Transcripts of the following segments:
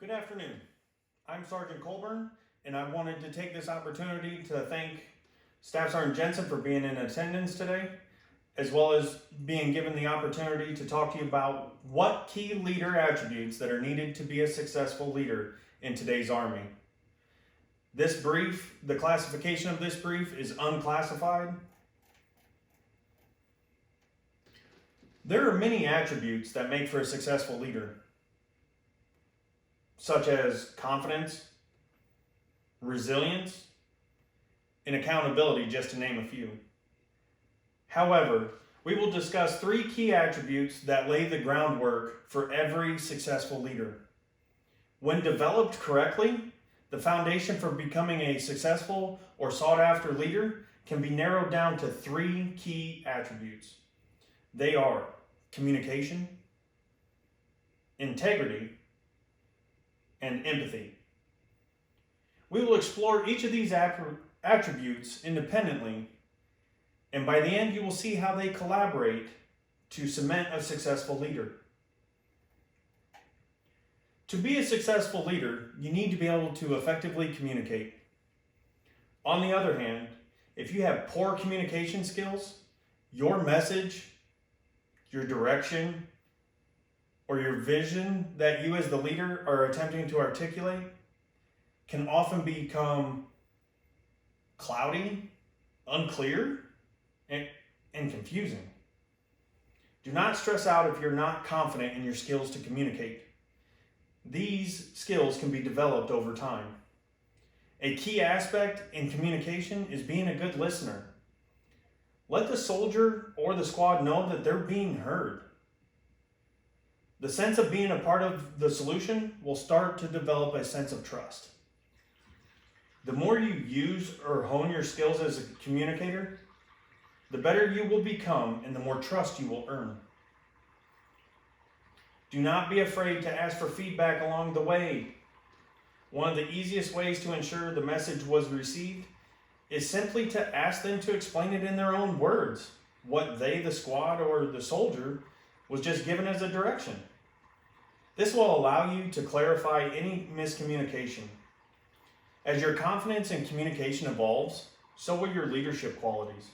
Good afternoon. I'm Sergeant Colburn, and I wanted to take this opportunity to thank Staff Sergeant Jensen for being in attendance today, as well as being given the opportunity to talk to you about what key leader attributes that are needed to be a successful leader in today's Army. This brief, the classification of this brief is unclassified. There are many attributes that make for a successful leader, such as confidence, resilience, and accountability, just to name a few. However, we will discuss three key attributes that lay the groundwork for every successful leader. When developed correctly, the foundation for becoming a successful or sought-after leader can be narrowed down to three key attributes. They are communication, integrity, and empathy. We will explore each of these attributes independently, and by the end you will see how they collaborate to cement a successful leader. To be a successful leader, you need to be able to effectively communicate. On the other hand, if you have poor communication skills, your message, your direction, or your vision that you as the leader are attempting to articulate can often become cloudy, unclear, and confusing. Do not stress out if you're not confident in your skills to communicate. These skills can be developed over time. A key aspect in communication is being a good listener. Let the soldier or the squad know that they're being heard. The sense of being a part of the solution will start to develop a sense of trust. The more you use or hone your skills as a communicator, the better you will become and the more trust you will earn. Do not be afraid to ask for feedback along the way. One of the easiest ways to ensure the message was received is simply to ask them to explain it in their own words, what they, the squad, or the soldier was just given as a direction. This will allow you to clarify any miscommunication. As your confidence in communication evolves, so will your leadership qualities.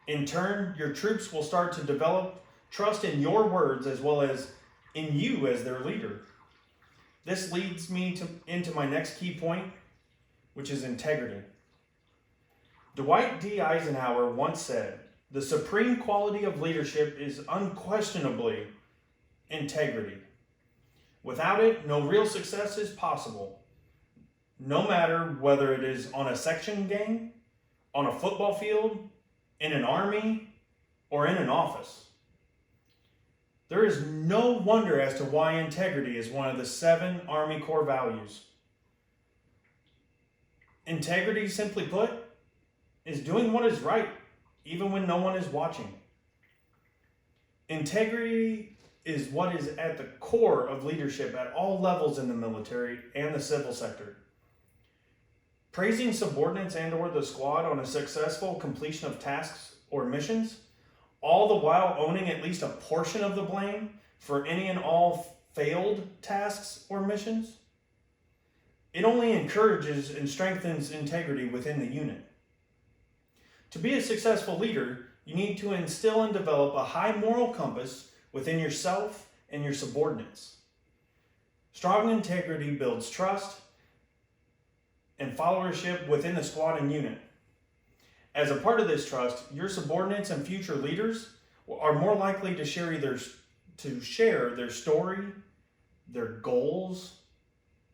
In turn, your troops will start to develop trust in your words as well as in you as their leader. This leads me into my next key point, which is integrity. Dwight D. Eisenhower once said, "The supreme quality of leadership is unquestionably integrity. Without it, no real success is possible, no matter whether it is on a section game, on a football field, in an army, or in an office." There is no wonder as to why integrity is one of the 7 Army core values. Integrity, simply put, is doing what is right, even when no one is watching. Integrity is what is at the core of leadership at all levels in the military and the civil sector. Praising subordinates and/or the squad on a successful completion of tasks or missions, all the while owning at least a portion of the blame for any and all failed tasks or missions, it only encourages and strengthens integrity within the unit. To be a successful leader, you need to instill and develop a high moral compass within yourself and your subordinates. Strong integrity builds trust and followership within the squad and unit. As a part of this trust, your subordinates and future leaders are more likely to share their story, their goals,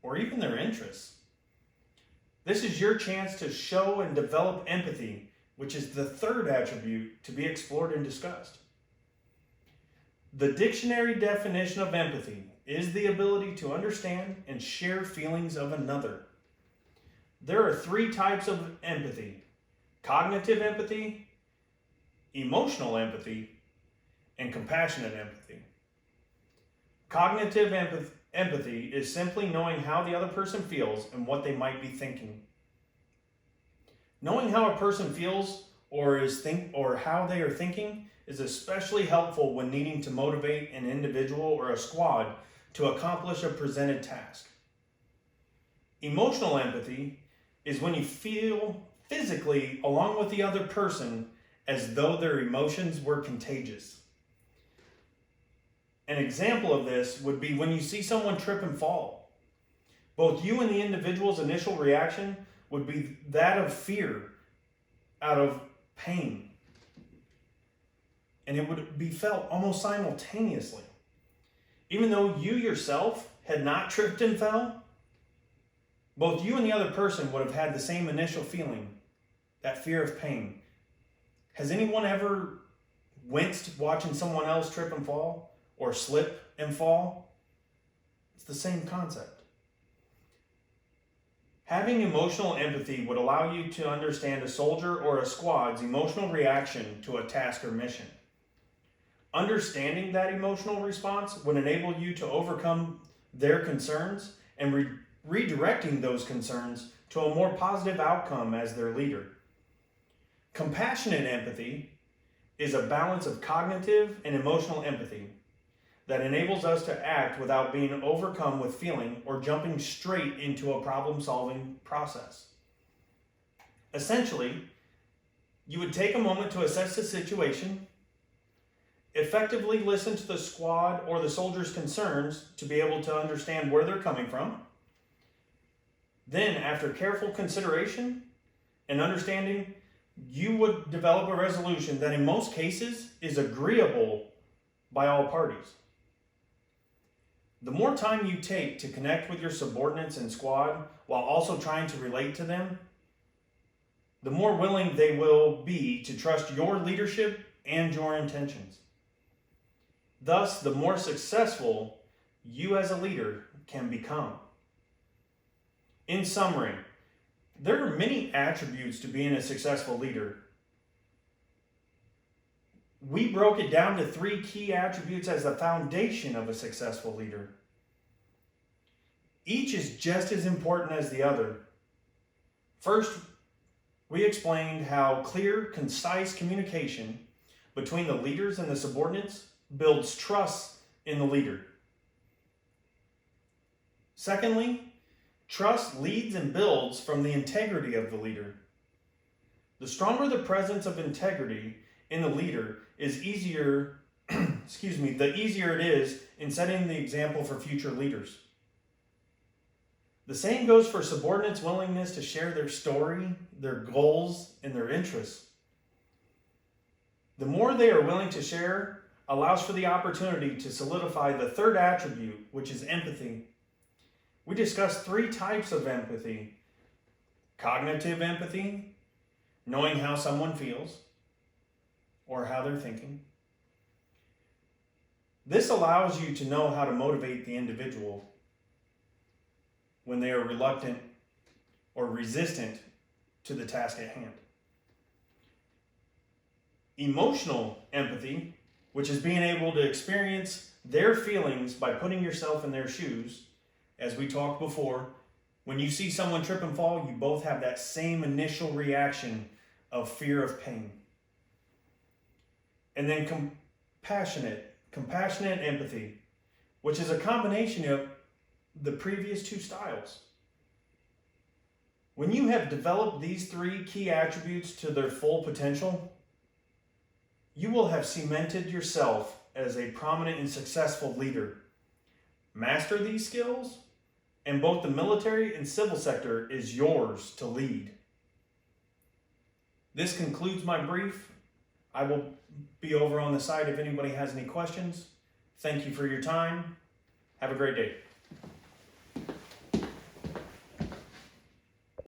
or even their interests. This is your chance to show and develop empathy, which is the third attribute to be explored and discussed. The dictionary definition of empathy is the ability to understand and share feelings of another. There are 3 types of empathy: cognitive empathy, emotional empathy, and compassionate empathy. Cognitive empathy is simply knowing how the other person feels and what they might be thinking. Knowing how a person feels or how they are thinking is especially helpful when needing to motivate an individual or a squad to accomplish a presented task. Emotional empathy is when you feel physically along with the other person as though their emotions were contagious. An example of this would be when you see someone trip and fall. Both you and the individual's initial reaction would be that of fear, out of pain. And it would be felt almost simultaneously. Even though you yourself had not tripped and fell, both you and the other person would have had the same initial feeling, that fear of pain. Has anyone ever winced watching someone else trip and fall or slip and fall? It's the same concept. Having emotional empathy would allow you to understand a soldier or a squad's emotional reaction to a task or mission. Understanding that emotional response would enable you to overcome their concerns and redirecting those concerns to a more positive outcome as their leader. Compassionate empathy is a balance of cognitive and emotional empathy that enables us to act without being overcome with feeling or jumping straight into a problem-solving process. Essentially, you would take a moment to assess the situation, effectively listen to the squad or the soldier's concerns to be able to understand where they're coming from. Then, after careful consideration and understanding, you would develop a resolution that in most cases is agreeable by all parties. The more time you take to connect with your subordinates and squad while also trying to relate to them, the more willing they will be to trust your leadership and your intentions. Thus, the more successful you as a leader can become. In summary, there are many attributes to being a successful leader. We broke it down to 3 key attributes as the foundation of a successful leader. Each is just as important as the other. First, we explained how clear, concise communication between the leaders and the subordinates builds trust in the leader. Secondly, trust leads and builds from the integrity of the leader. The stronger the presence of integrity in the leader is the easier it is in setting the example for future leaders. The same goes for subordinates' willingness to share their story, their goals, and their interests. The more they are willing to share allows for the opportunity to solidify the third attribute, which is empathy. We discussed 3 types of empathy: cognitive empathy, knowing how someone feels or how they're thinking. This allows you to know how to motivate the individual when they are reluctant or resistant to the task at hand. Emotional empathy, which is being able to experience their feelings by putting yourself in their shoes. As we talked before, when you see someone trip and fall, you both have that same initial reaction of fear of pain. And then compassionate empathy, which is a combination of the previous 2 styles. When you have developed these 3 key attributes to their full potential, you will have cemented yourself as a prominent and successful leader. Master these skills, and both the military and civil sector is yours to lead. This concludes my brief. I will be over on the side if anybody has any questions. Thank you for your time. Have a great day.